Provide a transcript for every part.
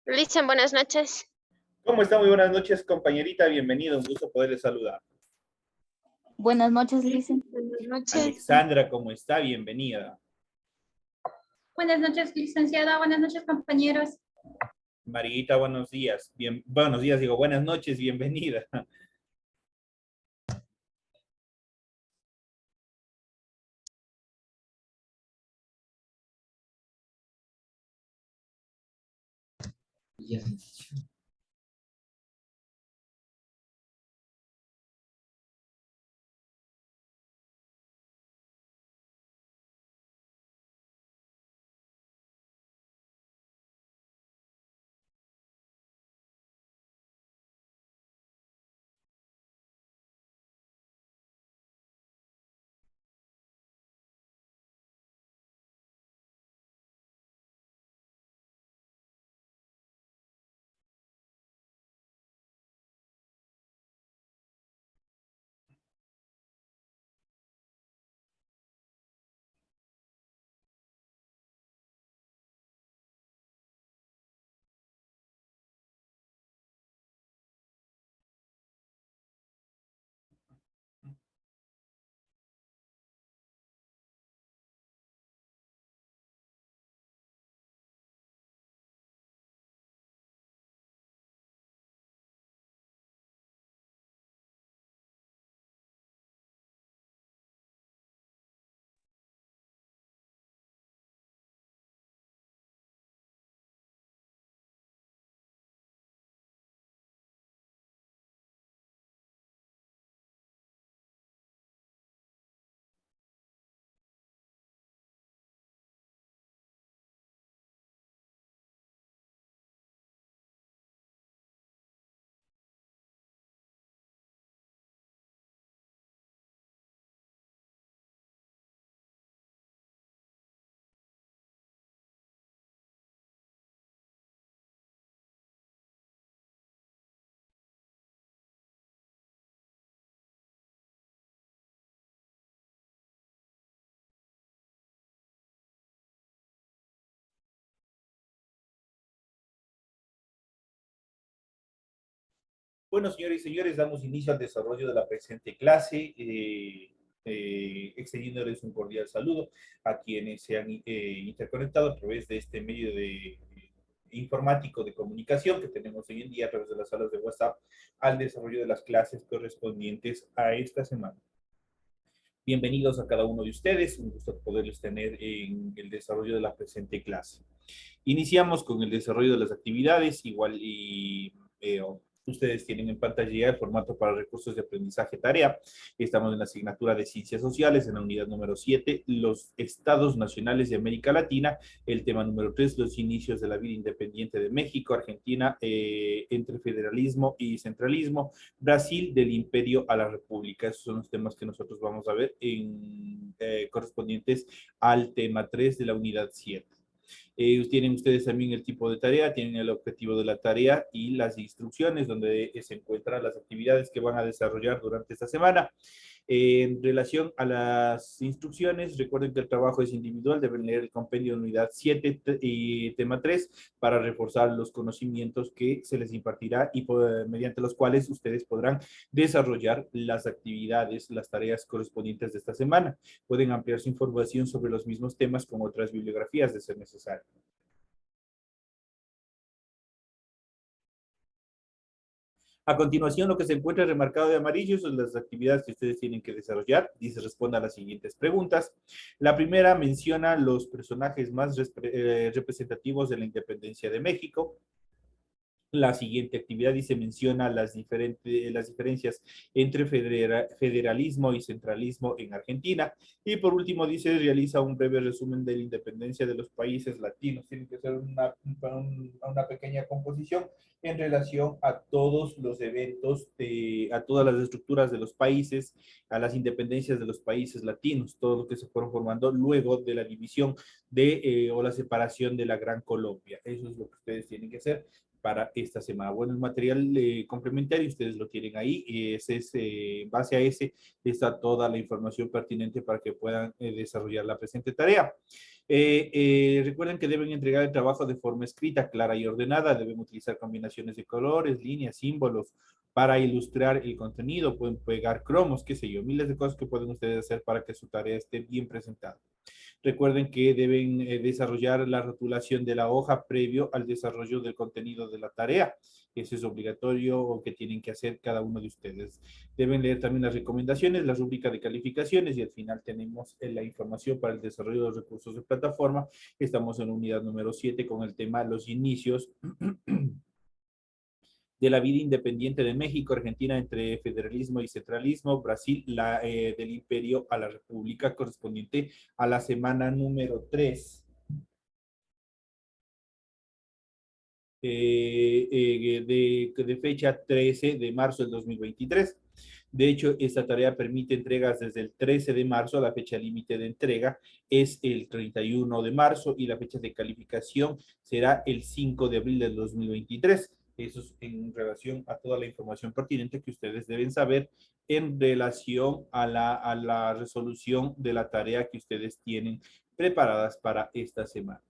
Listen, buenas noches. ¿Cómo está? Muy buenas noches, compañerita. Bienvenido, un gusto poderle saludar. Buenas noches, Licen. Buenas noches. Alexandra, ¿cómo está? Bienvenida. Buenas noches, licenciada. Buenas noches, compañeros. Marita, buenos días. Buenos días, digo, buenas noches, bienvenida. Bueno, señores y señores, damos inicio al desarrollo de la presente clase, extendiéndoles un cordial saludo a quienes se han interconectado a través de este medio de informático de comunicación que tenemos hoy en día a través de las salas de WhatsApp al desarrollo de las clases correspondientes a esta semana. Bienvenidos a cada uno de ustedes, un gusto poderles tener en el desarrollo de la presente clase. Iniciamos con el desarrollo de las actividades, ustedes tienen en pantalla el formato para recursos de aprendizaje tarea. Estamos en la asignatura de Ciencias Sociales, en la unidad número 7, los estados nacionales de América Latina. El tema número 3, los inicios de la vida independiente de México, Argentina, entre federalismo y centralismo, Brasil, del imperio a la república. Esos son los temas que nosotros vamos a ver correspondientes al tema 3 de la unidad 7. Tienen ustedes también el tipo de tarea, tienen el objetivo de la tarea y las instrucciones donde se encuentran las actividades que van a desarrollar durante esta semana. En relación a las instrucciones, recuerden que el trabajo es individual, deben leer el compendio de unidad 7 y tema 3 para reforzar los conocimientos que se les impartirá y mediante los cuales ustedes podrán desarrollar las actividades, las tareas correspondientes de esta semana. Pueden ampliar su información sobre los mismos temas con otras bibliografías de ser necesario. A continuación, lo que se encuentra remarcado de amarillo son las actividades que ustedes tienen que desarrollar. Dice, responda a las siguientes preguntas. La primera menciona los personajes más representativos de la independencia de México. La siguiente actividad dice, menciona las diferencias entre federalismo y centralismo en Argentina. Y por último dice, realiza un breve resumen de la independencia de los países latinos. Tiene que ser una pequeña composición en relación a todos los eventos, a todas las estructuras de los países, a las independencias de los países latinos, todo lo que se fueron formando luego de la división o la separación de la Gran Colombia. Eso es lo que ustedes tienen que hacer para esta semana. Bueno, el material complementario ustedes lo tienen ahí, en base a ese está toda la información pertinente para que puedan desarrollar la presente tarea. Recuerden que deben entregar el trabajo de forma escrita, clara y ordenada, deben utilizar combinaciones de colores, líneas, símbolos para ilustrar el contenido, pueden pegar cromos, qué sé yo, miles de cosas que pueden ustedes hacer para que su tarea esté bien presentada. Recuerden que deben desarrollar la rotulación de la hoja previo al desarrollo del contenido de la tarea. Eso es obligatorio o que tienen que hacer cada uno de ustedes. Deben leer también las recomendaciones, la rúbrica de calificaciones y al final tenemos la información para el desarrollo de los recursos de plataforma. Estamos en la unidad número 7 con el tema los inicios de la vida independiente de México, Argentina entre federalismo y centralismo, Brasil del imperio a la república, correspondiente a la semana número 3. De fecha 13 de marzo del 2023. De hecho, esta tarea permite entregas desde el 13 de marzo, la fecha límite de entrega es el 31 de marzo y la fecha de calificación será el 5 de abril del 2023. Eso es en relación a toda la información pertinente que ustedes deben saber en relación a la resolución de la tarea que ustedes tienen preparadas para esta semana.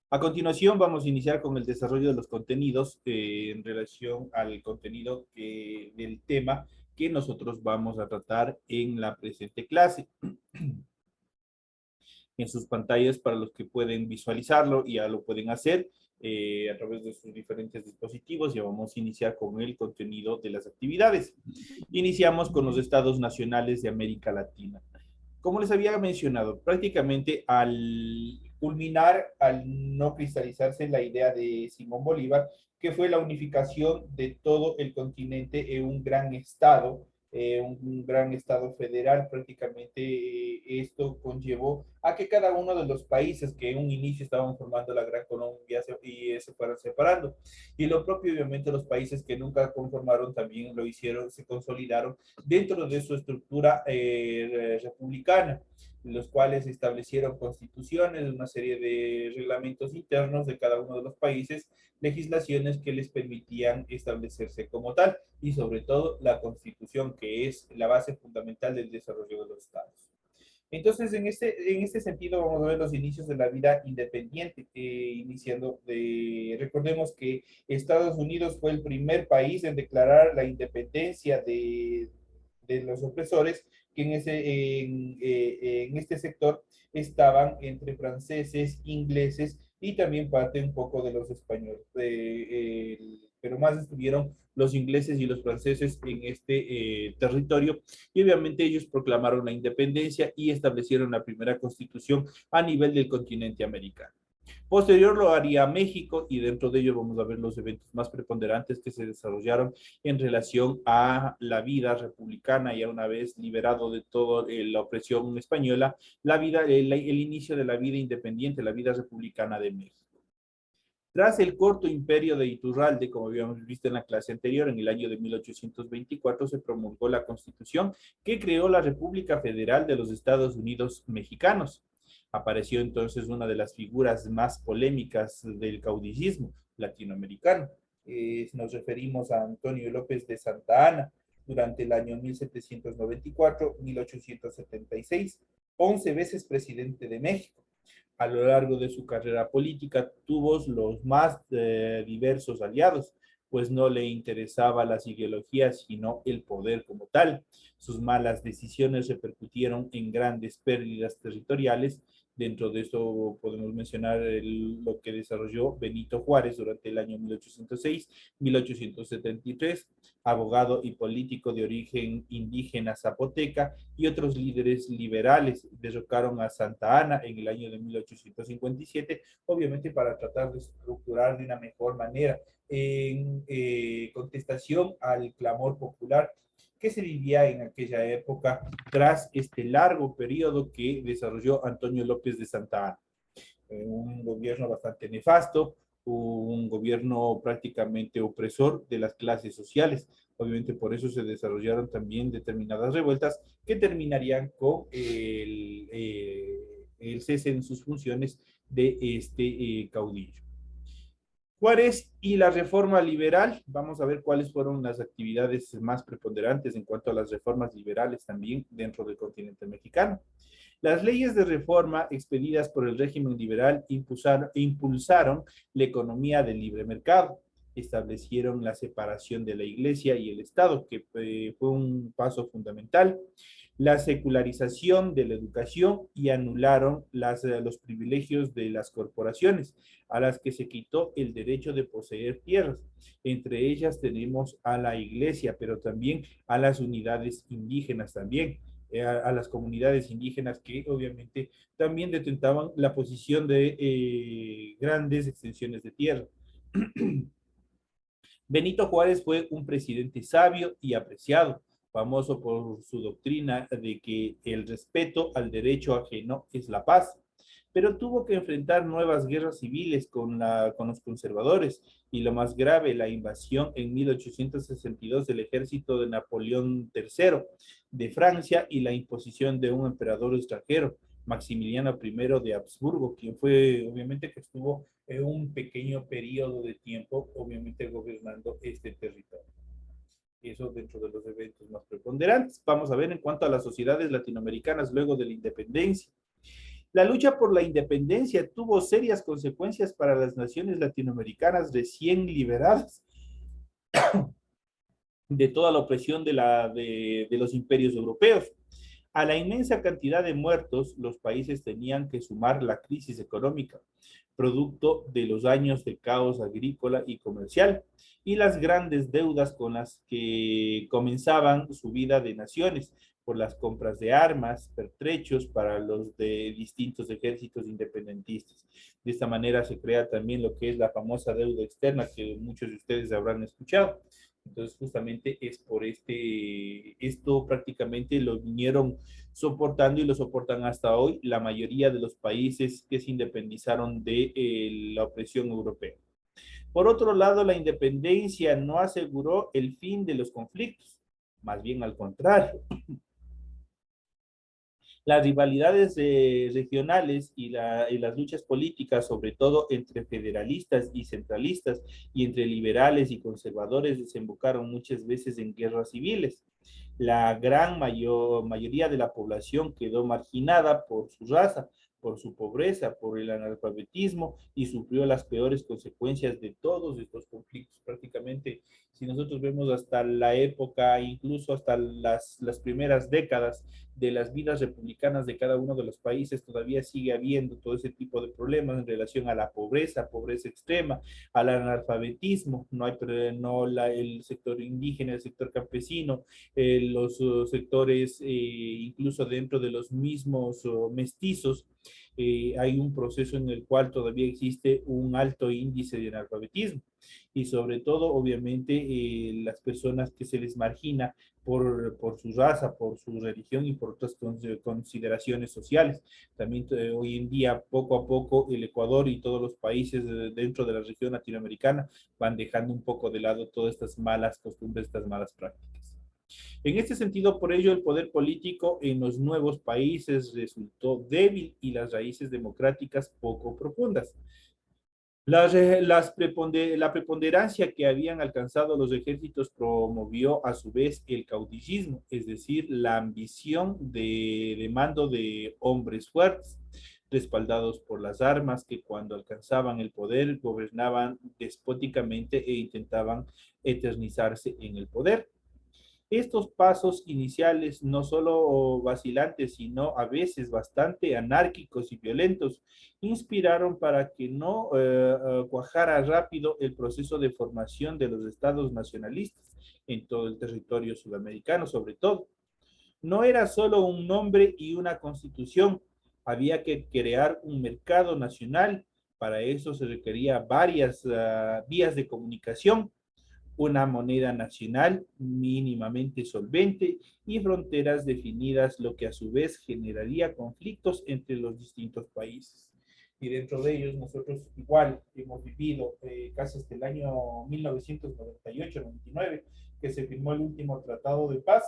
A continuación vamos a iniciar con el desarrollo de los contenidos en relación al contenido del tema que nosotros vamos a tratar en la presente clase. En sus pantallas, para los que pueden visualizarlo, ya lo pueden hacer a través de sus diferentes dispositivos. Ya vamos a iniciar con el contenido de las actividades. Iniciamos con los estados nacionales de América Latina. Como les había mencionado, prácticamente al culminar, al no cristalizarse la idea de Simón Bolívar, que fue la unificación de todo el continente en un gran estado federal, prácticamente esto conllevó a que cada uno de los países que en un inicio estaban formando la Gran Colombia se fueran separando. Y lo propio, obviamente, los países que nunca conformaron también lo hicieron, se consolidaron dentro de su estructura republicana, los cuales establecieron constituciones, una serie de reglamentos internos de cada uno de los países, legislaciones que les permitían establecerse como tal, y sobre todo la constitución, que es la base fundamental del desarrollo de los estados. Entonces, en este sentido, vamos a ver los inicios de la vida independiente, recordemos que Estados Unidos fue el primer país en declarar la independencia de los opresores, que en este sector estaban entre franceses, ingleses y también parte un poco de los españoles, pero más estuvieron los ingleses y los franceses en este territorio, y obviamente ellos proclamaron la independencia y establecieron la primera constitución a nivel del continente americano. Posterior lo haría México, y dentro de ello vamos a ver los eventos más preponderantes que se desarrollaron en relación a la vida republicana, ya una vez liberado de toda la opresión española, el inicio de la vida independiente, la vida republicana de México. Tras el corto imperio de Iturralde, como habíamos visto en la clase anterior, en el año de 1824 se promulgó la Constitución que creó la República Federal de los Estados Unidos Mexicanos. Apareció entonces una de las figuras más polémicas del caudillismo latinoamericano. Nos referimos a Antonio López de Santa Anna, durante el año 1794-1876, 11 veces presidente de México. A lo largo de su carrera política tuvo los más diversos aliados, pues no le interesaba las ideologías, sino el poder como tal. Sus malas decisiones repercutieron en grandes pérdidas territoriales. Dentro de esto podemos mencionar lo que desarrolló Benito Juárez durante el año 1806-1873, abogado y político de origen indígena zapoteca, y otros líderes liberales derrocaron a Santa Anna en el año de 1857, obviamente para tratar de estructurar de una mejor manera en contestación al clamor popular que se vivía en aquella época tras este largo periodo que desarrolló Antonio López de Santa Anna. Un gobierno bastante nefasto, un gobierno prácticamente opresor de las clases sociales. Obviamente por eso se desarrollaron también determinadas revueltas que terminarían con el cese en sus funciones de este caudillo. Juárez y la reforma liberal, vamos a ver cuáles fueron las actividades más preponderantes en cuanto a las reformas liberales también dentro del continente mexicano. Las leyes de reforma expedidas por el régimen liberal impulsaron la economía del libre mercado, establecieron la separación de la iglesia y el Estado, que fue un paso fundamental, la secularización de la educación y anularon los privilegios de las corporaciones, a las que se quitó el derecho de poseer tierras. Entre ellas tenemos a la iglesia, pero también a las unidades indígenas también. A las comunidades indígenas que obviamente también detentaban la posición de grandes extensiones de tierra. Benito Juárez fue un presidente sabio y apreciado, famoso por su doctrina de que el respeto al derecho ajeno es la paz, pero tuvo que enfrentar nuevas guerras civiles con los conservadores y lo más grave, la invasión en 1862 del ejército de Napoleón III de Francia y la imposición de un emperador extranjero, Maximiliano I de Habsburgo, quien fue, obviamente, que estuvo en un pequeño periodo de tiempo, obviamente, gobernando este territorio. Eso dentro de los eventos más preponderantes. Vamos a ver en cuanto a las sociedades latinoamericanas luego de la independencia. La lucha por la independencia tuvo serias consecuencias para las naciones latinoamericanas recién liberadas de toda la opresión de los imperios europeos. A la inmensa cantidad de muertos, los países tenían que sumar la crisis económica, producto de los años de caos agrícola y comercial, y las grandes deudas con las que comenzaban su vida de naciones, por las compras de armas, pertrechos para los de distintos ejércitos independentistas. De esta manera se crea también lo que es la famosa deuda externa que muchos de ustedes habrán escuchado. Entonces, justamente es por esto prácticamente lo vinieron soportando y lo soportan hasta hoy la mayoría de los países que se independizaron de la opresión europea. Por otro lado, la independencia no aseguró el fin de los conflictos, más bien al contrario. Las rivalidades regionales y las luchas políticas, sobre todo entre federalistas y centralistas, y entre liberales y conservadores, desembocaron muchas veces en guerras civiles. La mayoría de la población quedó marginada por su raza, por su pobreza, por el analfabetismo y sufrió las peores consecuencias de todos estos conflictos. Prácticamente, si nosotros vemos hasta la época, incluso hasta las primeras décadas de las vidas republicanas de cada uno de los países, todavía sigue habiendo todo ese tipo de problemas en relación a la pobreza, pobreza extrema, al analfabetismo, no hay no el sector indígena, el sector campesino, los sectores, incluso dentro de los mismos mestizos, hay un proceso en el cual todavía existe un alto índice de analfabetismo y sobre todo, obviamente, las personas que se les margina por su raza, por su religión y por otras consideraciones sociales. También hoy en día, poco a poco, el Ecuador y todos los países dentro de la región latinoamericana van dejando un poco de lado todas estas malas costumbres, estas malas prácticas. En este sentido, por ello, el poder político en los nuevos países resultó débil y las raíces democráticas poco profundas. La preponderancia que habían alcanzado los ejércitos promovió a su vez el caudillismo, es decir, la ambición de mando de hombres fuertes, respaldados por las armas, que cuando alcanzaban el poder gobernaban despóticamente e intentaban eternizarse en el poder. Estos pasos iniciales, no solo vacilantes, sino a veces bastante anárquicos y violentos, inspiraron para que no cuajara rápido el proceso de formación de los estados nacionalistas en todo el territorio sudamericano, sobre todo. No era solo un nombre y una constitución, había que crear un mercado nacional. Para eso se requería varias vías de comunicación, una moneda nacional mínimamente solvente y fronteras definidas, lo que a su vez generaría conflictos entre los distintos países. Y dentro de ellos nosotros igual hemos vivido casi hasta el año 1998-99, que se firmó el último tratado de paz.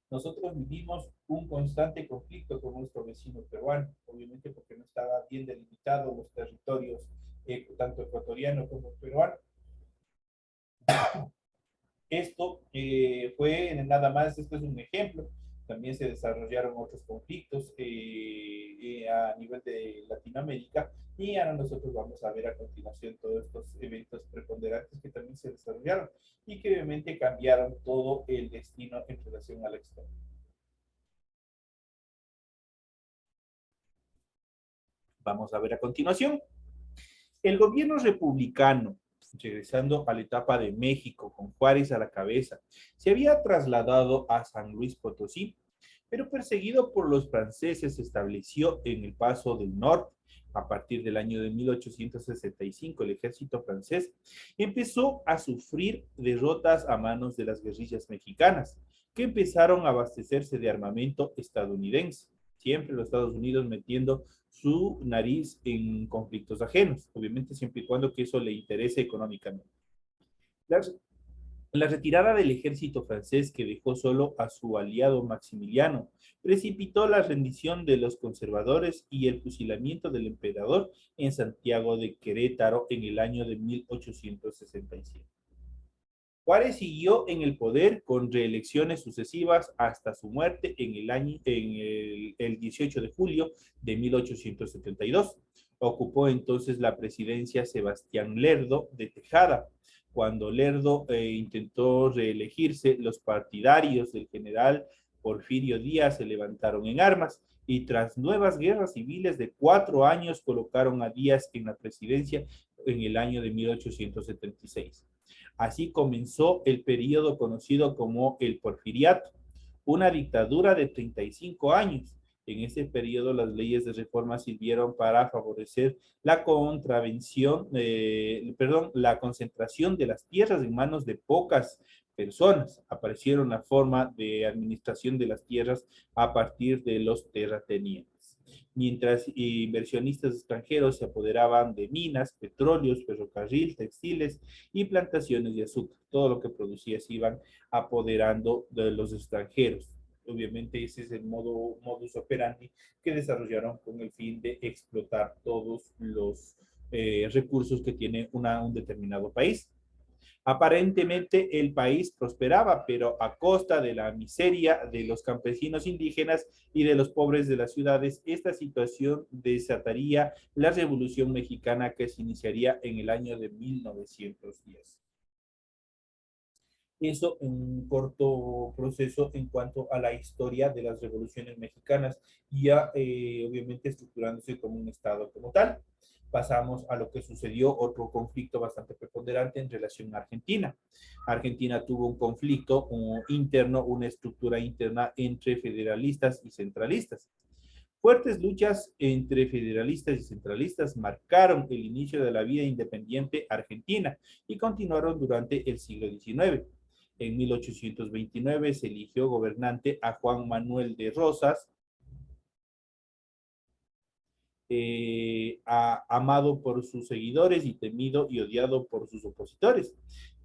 Nosotros vivimos un constante conflicto con nuestro vecino peruano, obviamente porque no estaba bien delimitado los territorios tanto ecuatoriano como peruano. Esto fue nada más, esto es un ejemplo. También se desarrollaron otros conflictos a nivel de Latinoamérica y ahora nosotros vamos a ver a continuación todos estos eventos preponderantes que también se desarrollaron y que obviamente cambiaron todo el destino en relación a la historia. Vamos a ver a continuación. El gobierno republicano, regresando a la etapa de México, con Juárez a la cabeza, se había trasladado a San Luis Potosí, pero perseguido por los franceses se estableció en el Paso del Norte. A partir del año de 1865, el ejército francés empezó a sufrir derrotas a manos de las guerrillas mexicanas, que empezaron a abastecerse de armamento estadounidense. Siempre los Estados Unidos metiendo su nariz en conflictos ajenos, obviamente siempre y cuando que eso le interese económicamente. La, la retirada del ejército francés, que dejó solo a su aliado Maximiliano, precipitó la rendición de los conservadores y el fusilamiento del emperador en Santiago de Querétaro en el año de 1867. Juárez siguió en el poder con reelecciones sucesivas hasta su muerte el 18 de julio de 1872. Ocupó entonces la presidencia Sebastián Lerdo de Tejada. Cuando Lerdo intentó reelegirse, los partidarios del general Porfirio Díaz se levantaron en armas y tras nuevas guerras civiles de 4 años colocaron a Díaz en la presidencia en el año de 1876. Así comenzó el periodo conocido como el Porfiriato, una dictadura de 35 años. En ese periodo las leyes de reforma sirvieron para favorecer la la concentración de las tierras en manos de pocas personas. Aparecieron la forma de administración de las tierras a partir de los terratenientes, mientras inversionistas extranjeros se apoderaban de minas, petróleos, ferrocarril, textiles y plantaciones de azúcar. Todo lo que producía se iban apoderando de los extranjeros. Obviamente ese es el modus operandi que desarrollaron con el fin de explotar todos los recursos que tiene un determinado país. Aparentemente el país prosperaba, pero a costa de la miseria de los campesinos indígenas y de los pobres de las ciudades. Esta situación desataría la Revolución Mexicana, que se iniciaría en el año de 1910. Eso en un corto proceso en cuanto a la historia de las revoluciones mexicanas, ya obviamente estructurándose como un estado como tal. Pasamos a lo que sucedió, otro conflicto bastante preponderante en relación a Argentina. Argentina tuvo un conflicto interno, una estructura interna entre federalistas y centralistas. Fuertes luchas entre federalistas y centralistas marcaron el inicio de la vida independiente argentina y continuaron durante el siglo XIX. En 1829 se eligió gobernante a Juan Manuel de Rosas, amado por sus seguidores y temido y odiado por sus opositores,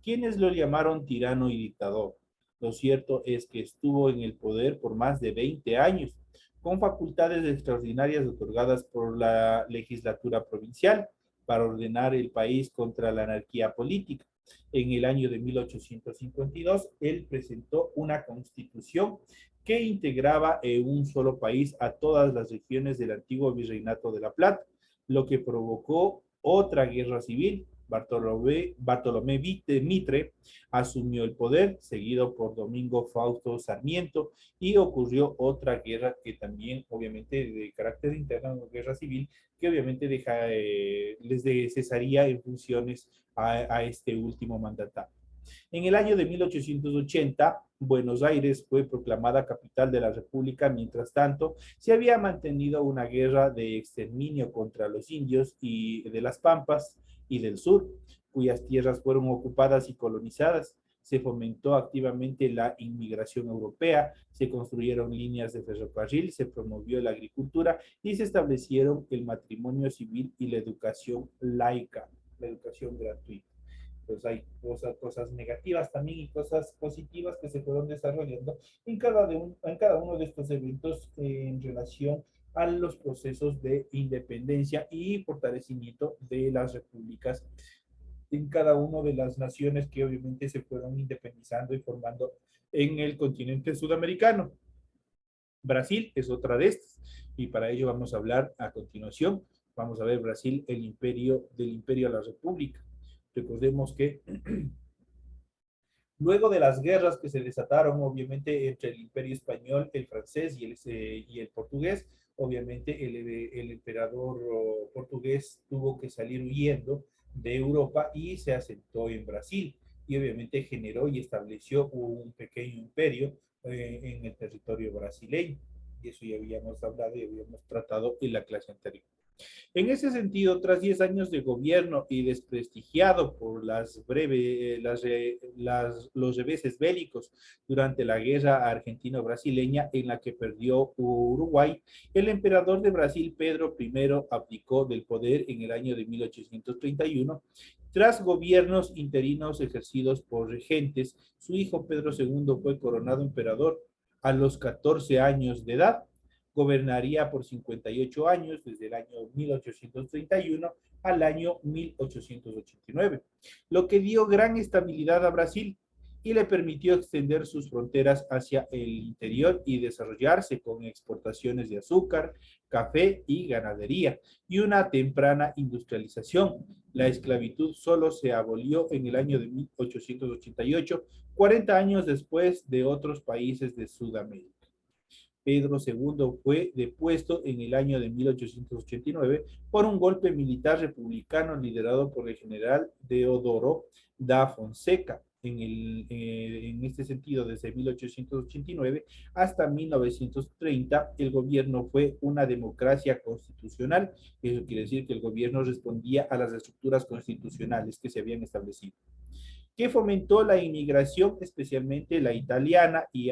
quienes lo llamaron tirano y dictador. Lo cierto es que estuvo en el poder por más de 20 años, con facultades extraordinarias otorgadas por la legislatura provincial para ordenar el país contra la anarquía política. En el año de 1852, él presentó una constitución que integraba en un solo país a todas las regiones del antiguo Virreinato de La Plata, lo que provocó otra guerra civil. Bartolomé Mitre asumió el poder, seguido por Domingo Fausto Sarmiento, y ocurrió otra guerra que también, obviamente, de carácter interno, guerra civil, que obviamente les cesaría en funciones a este último mandatario. En el año de 1880, Buenos Aires fue proclamada capital de la República. Mientras tanto, se había mantenido una guerra de exterminio contra los indios y de las Pampas y del sur, cuyas tierras fueron ocupadas y colonizadas. Se fomentó activamente la inmigración europea, se construyeron líneas de ferrocarril, se promovió la agricultura y se establecieron el matrimonio civil y la educación laica, la educación gratuita. Pues hay cosas negativas también y cosas positivas que se fueron desarrollando en cada uno de estos eventos en relación a los procesos de independencia y fortalecimiento de las repúblicas en cada una de las naciones que obviamente se fueron independizando y formando en el continente sudamericano. Brasil es otra de estas, y para ello vamos a hablar a continuación. Vamos a ver Brasil, el imperio, del imperio a la república. Recordemos que luego de las guerras que se desataron, obviamente, entre el imperio español, el francés y el portugués, obviamente el emperador portugués tuvo que salir huyendo de Europa y se asentó en Brasil. Y obviamente generó y estableció un pequeño imperio en el territorio brasileño. Y eso ya habíamos hablado y habíamos tratado en la clase anterior. En ese sentido, tras 10 años de gobierno y desprestigiado por los reveses bélicos durante la guerra argentino-brasileña en la que perdió Uruguay, el emperador de Brasil, Pedro I, abdicó del poder en el año de 1831. Tras gobiernos interinos ejercidos por regentes, su hijo Pedro II fue coronado emperador a los 14 años de edad. Gobernaría por 58 años, desde el año 1831 al año 1889, lo que dio gran estabilidad a Brasil y le permitió extender sus fronteras hacia el interior y desarrollarse con exportaciones de azúcar, café y ganadería, y una temprana industrialización. La esclavitud solo se abolió en el año de 1888, 40 años después de otros países de Sudamérica. Pedro II fue depuesto en el año de 1889 por un golpe militar republicano liderado por el general Deodoro da Fonseca. En este sentido, desde 1889 hasta 1930, el gobierno fue una democracia constitucional. Eso quiere decir que el gobierno respondía a las estructuras constitucionales que se habían establecido, que fomentó la inmigración, especialmente la italiana y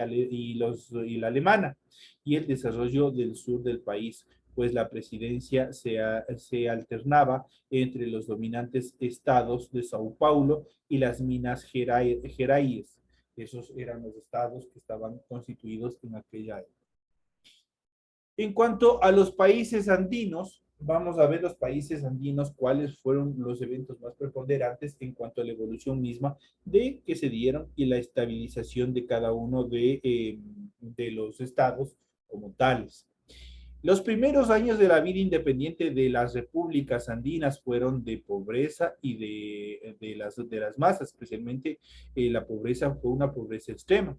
la alemana, y el desarrollo del sur del país, pues la presidencia se alternaba entre los dominantes estados de Sao Paulo y las Minas Gerais. Esos eran los estados que estaban constituidos en aquella época. En cuanto a los países andinos, vamos a ver los países andinos, cuáles fueron los eventos más preponderantes en cuanto a la evolución misma de que se dieron y la estabilización de cada uno de los estados como tales. Los primeros años de la vida independiente de las repúblicas andinas fueron de pobreza y de las masas, especialmente la pobreza fue una pobreza extrema,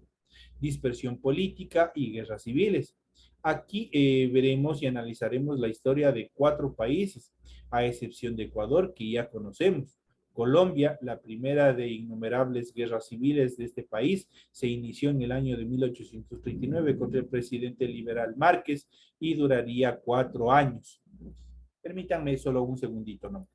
dispersión política y guerras civiles. Aquí veremos y analizaremos la historia de 4 países, a excepción de Ecuador, que ya conocemos. Colombia, la primera de innumerables guerras civiles de este país, se inició en el año de 1839 contra el presidente liberal Márquez y duraría 4 años. Permítanme solo un segundito nomás.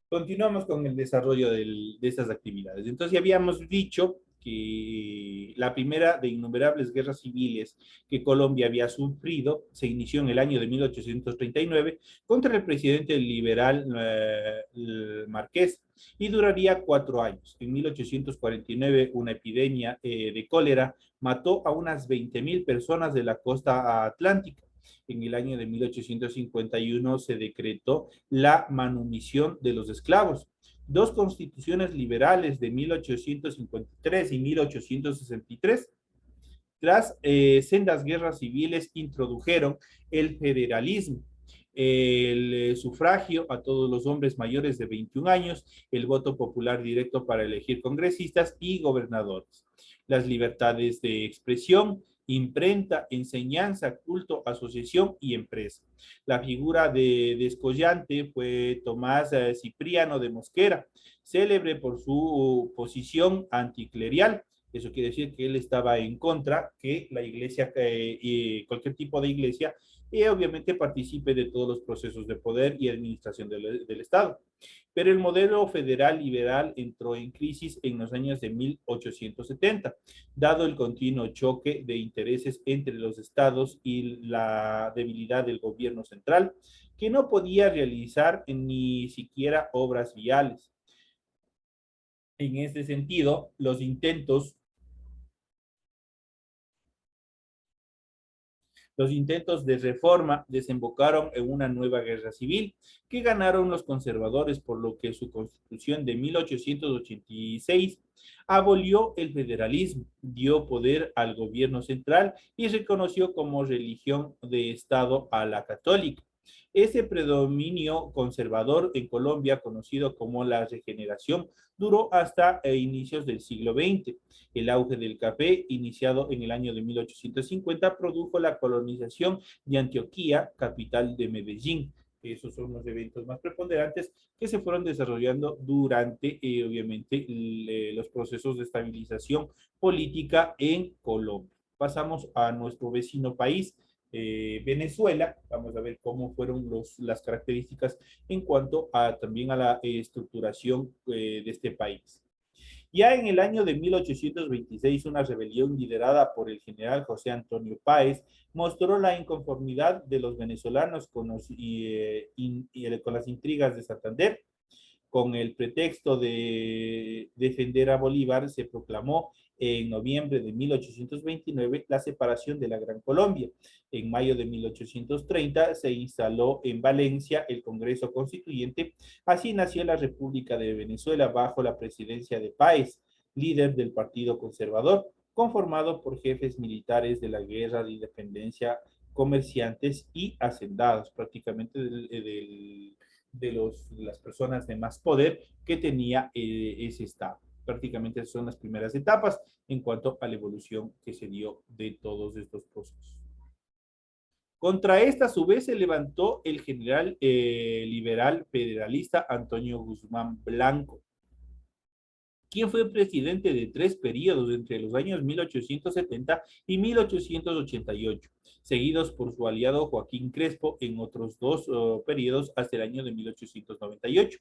Continuamos con el desarrollo de estas actividades. Entonces, ya habíamos dicho que la primera de innumerables guerras civiles que Colombia había sufrido se inició en el año de 1839 contra el presidente liberal Márquez y duraría 4 años. En 1849, una epidemia de cólera mató a unas 20,000 personas de la costa atlántica. En el año de 1851 se decretó la manumisión de los esclavos. 2 constituciones liberales de 1853 y 1863, tras sendas guerras civiles, introdujeron el federalismo. el sufragio a todos los hombres mayores de 21 años, el voto popular directo para elegir congresistas y gobernadores, las libertades de expresión, imprenta, enseñanza, culto, asociación y empresa. La figura de descollante fue Tomás Cipriano de Mosquera, célebre por su posición anticlerial. Eso quiere decir que él estaba en contra que la iglesia, cualquier tipo de iglesia, obviamente participe de todos los procesos de poder y administración del Estado. Pero el modelo federal liberal entró en crisis en los años de 1870, dado el continuo choque de intereses entre los estados y la debilidad del gobierno central, que no podía realizar ni siquiera obras viales. En este sentido, los intentos de reforma desembocaron en una nueva guerra civil que ganaron los conservadores, por lo que su constitución de 1886 abolió el federalismo, dio poder al gobierno central y reconoció como religión de Estado a la católica. Ese predominio conservador en Colombia, conocido como la regeneración, duró hasta inicios del siglo XX. El auge del café, iniciado en el año de 1850, produjo la colonización de Antioquía, capital de Medellín. Esos son los eventos más preponderantes que se fueron desarrollando durante, obviamente, los procesos de estabilización política en Colombia. Pasamos a nuestro vecino país, Venezuela. Vamos a ver cómo fueron las características en cuanto a también a la estructuración de este país. Ya en el año de 1826, una rebelión liderada por el general José Antonio Páez mostró la inconformidad de los venezolanos con las intrigas de Santander. Con el pretexto de defender a Bolívar, se proclamó en noviembre de 1829 la separación de la Gran Colombia. En mayo de 1830 se instaló en Valencia el Congreso Constituyente. Así nació la República de Venezuela bajo la presidencia de Páez, líder del Partido Conservador, conformado por jefes militares de la Guerra de Independencia, comerciantes y hacendados, prácticamente las personas de más poder que tenía ese Estado. Prácticamente son las primeras etapas en cuanto a la evolución que se dio de todos estos procesos. Contra esta, a su vez, se levantó el general liberal federalista Antonio Guzmán Blanco, quien fue presidente de 3 periodos entre los años 1870 y 1888, seguidos por su aliado Joaquín Crespo en otros 2 periodos hasta el año de 1898.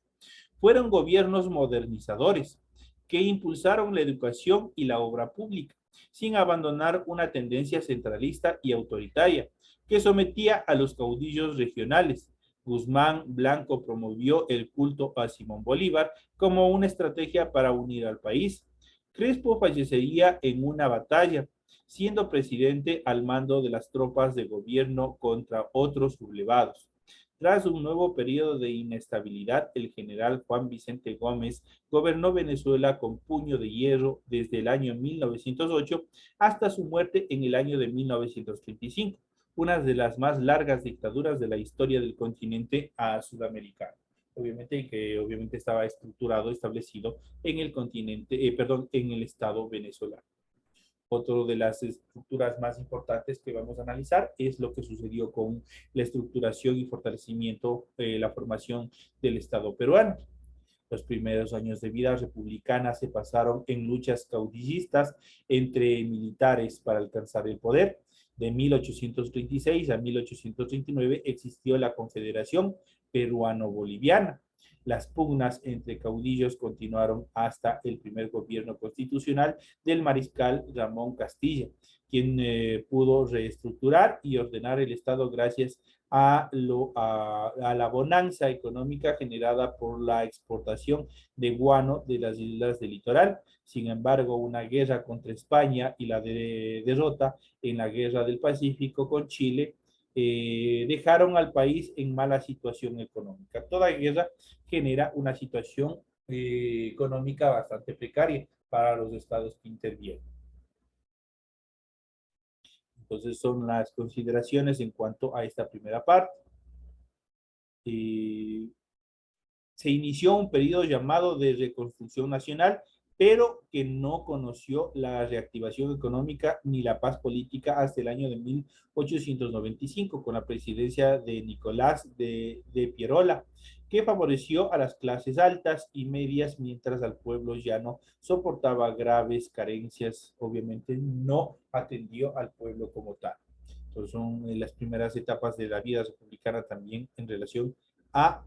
Fueron gobiernos modernizadores que impulsaron la educación y la obra pública, sin abandonar una tendencia centralista y autoritaria que sometía a los caudillos regionales. Guzmán Blanco promovió el culto a Simón Bolívar como una estrategia para unir al país. Crespo fallecería en una batalla, siendo presidente al mando de las tropas de gobierno contra otros sublevados. Tras un nuevo periodo de inestabilidad, el general Juan Vicente Gómez gobernó Venezuela con puño de hierro desde el año 1908 hasta su muerte en el año de 1935, una de las más largas dictaduras de la historia del continente sudamericano. Obviamente estaba establecido en el continente, en el Estado venezolano. Otro de las estructuras más importantes que vamos a analizar es lo que sucedió con la estructuración y fortalecimiento, la formación del Estado peruano. Los primeros años de vida republicana se pasaron en luchas caudillistas entre militares para alcanzar el poder. De 1836 a 1839 existió la Confederación Peruano-Boliviana. Las pugnas entre caudillos continuaron hasta el primer gobierno constitucional del mariscal Ramón Castilla, quien pudo reestructurar y ordenar el Estado gracias a la bonanza económica generada por la exportación de guano de las islas del litoral. Sin embargo, una guerra contra España y la derrota en la Guerra del Pacífico con Chile dejaron al país en mala situación económica. Toda guerra genera una situación económica bastante precaria para los estados que intervienen. Entonces son las consideraciones en cuanto a esta primera parte. Se inició un periodo llamado de reconstrucción nacional, pero que no conoció la reactivación económica ni la paz política hasta el año de 1895, con la presidencia de Nicolás de Pierola, que favoreció a las clases altas y medias, mientras al pueblo llano soportaba graves carencias. Obviamente no atendió al pueblo como tal. Entonces son las primeras etapas de la vida republicana también en relación a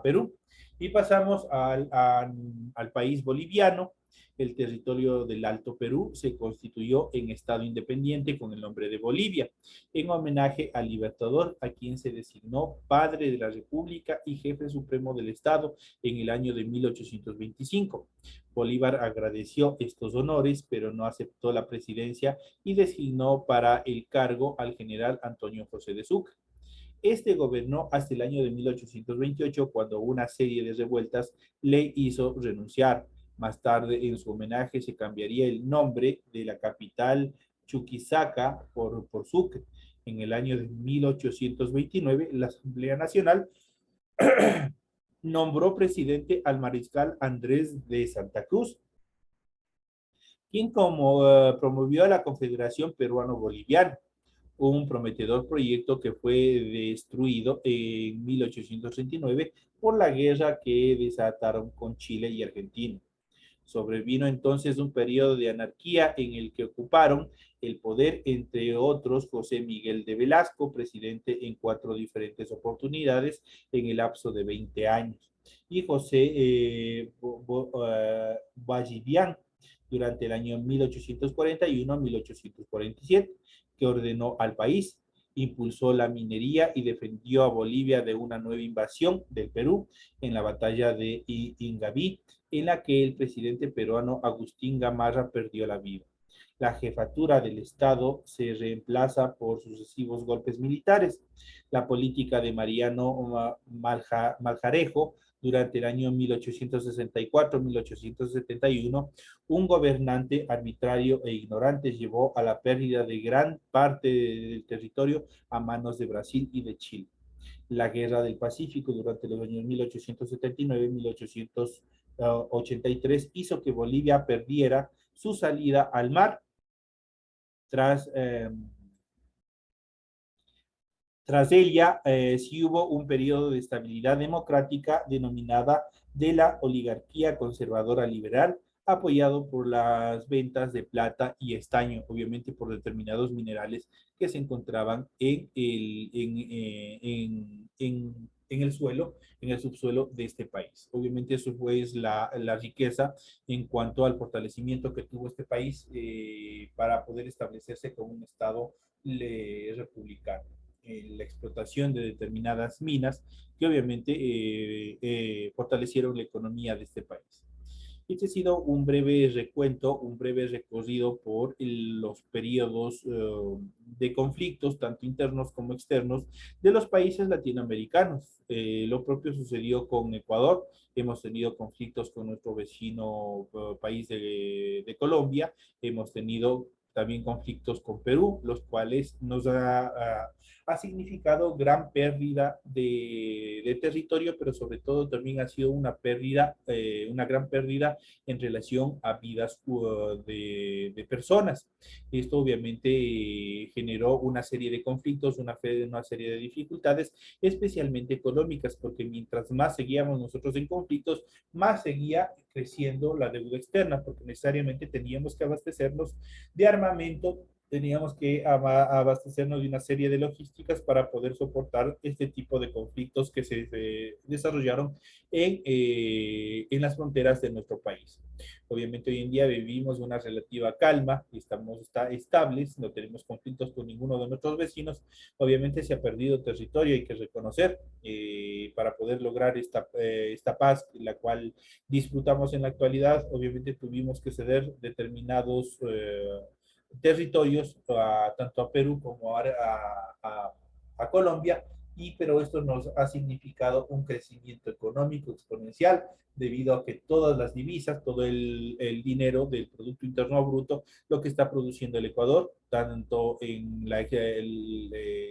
Perú. Y pasamos al país boliviano. El territorio del Alto Perú se constituyó en estado independiente con el nombre de Bolivia, en homenaje al Libertador, a quien se designó padre de la República y jefe supremo del Estado en el año de 1825. Bolívar agradeció estos honores, pero no aceptó la presidencia y designó para el cargo al general Antonio José de Sucre. Este gobernó hasta el año de 1828, cuando una serie de revueltas le hizo renunciar. Más tarde, en su homenaje, se cambiaría el nombre de la capital Chuquisaca por Sucre. En el año de 1829, la Asamblea Nacional nombró presidente al mariscal Andrés de Santa Cruz, quien promovió a la Confederación Peruano-Boliviana, un prometedor proyecto que fue destruido en 1839 por la guerra que desataron con Chile y Argentina. Sobrevino entonces un periodo de anarquía en el que ocuparon el poder, entre otros, José Miguel de Velasco, presidente en 4 diferentes oportunidades en el lapso de 20 años, y José Vallivian durante el año 1841 a 1847, que ordenó al país, impulsó la minería y defendió a Bolivia de una nueva invasión del Perú en la batalla de Ingaví, en la que el presidente peruano Agustín Gamarra perdió la vida. La jefatura del Estado se reemplaza por sucesivos golpes militares. La política de Mariano Maljarejo durante el año 1864-1871, un gobernante arbitrario e ignorante llevó a la pérdida de gran parte del territorio a manos de Brasil y de Chile. La Guerra del Pacífico durante los años 1879-1883 hizo que Bolivia perdiera su salida al mar tras ella, sí hubo un periodo de estabilidad democrática denominada de la oligarquía conservadora liberal, apoyado por las ventas de plata y estaño, obviamente por determinados minerales que se encontraban en el suelo, en el subsuelo de este país. Obviamente eso fue la riqueza en cuanto al fortalecimiento que tuvo este país para poder establecerse como un Estado republicano. La explotación de determinadas minas que obviamente fortalecieron la economía de este país. Este ha sido un breve recuento, un breve recorrido por los periodos de conflictos, tanto internos como externos, de los países latinoamericanos. Lo propio sucedió con Ecuador. Hemos tenido conflictos con nuestro vecino país de Colombia. Hemos tenido también conflictos con Perú, los cuales nos ha significado gran pérdida de territorio, pero sobre todo también ha sido una pérdida, una gran pérdida en relación a vidas de personas. Esto obviamente generó una serie de conflictos, una serie de dificultades, especialmente económicas, porque mientras más seguíamos nosotros en conflictos, más seguía creciendo la deuda externa, porque necesariamente teníamos que abastecernos de armamento, teníamos que abastecernos de una serie de logísticas para poder soportar este tipo de conflictos que se desarrollaron en las fronteras de nuestro país. Obviamente hoy en día vivimos una relativa calma, estamos estables, no tenemos conflictos con ninguno de nuestros vecinos. Obviamente se ha perdido territorio, hay que reconocer, para poder lograr esta paz, la cual disfrutamos en la actualidad. Obviamente tuvimos que ceder determinados territorios, tanto a Perú como a Colombia, pero esto nos ha significado un crecimiento económico exponencial debido a que todas las divisas, todo el dinero del Producto Interno Bruto, lo que está produciendo el Ecuador, tanto en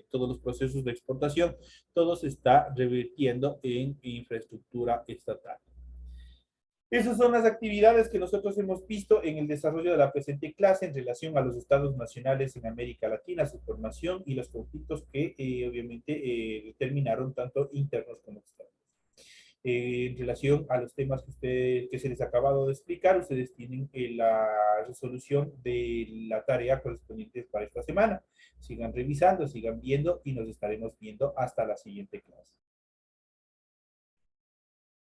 todos los procesos de exportación, todo se está revirtiendo en infraestructura estatal. Esas son las actividades que nosotros hemos visto en el desarrollo de la presente clase en relación a los estados nacionales en América Latina, su formación y los conflictos que obviamente terminaron tanto internos como externos. En relación a los temas que se les ha acabado de explicar, ustedes tienen la resolución de la tarea correspondiente para esta semana. Sigan revisando, sigan viendo y nos estaremos viendo hasta la siguiente clase.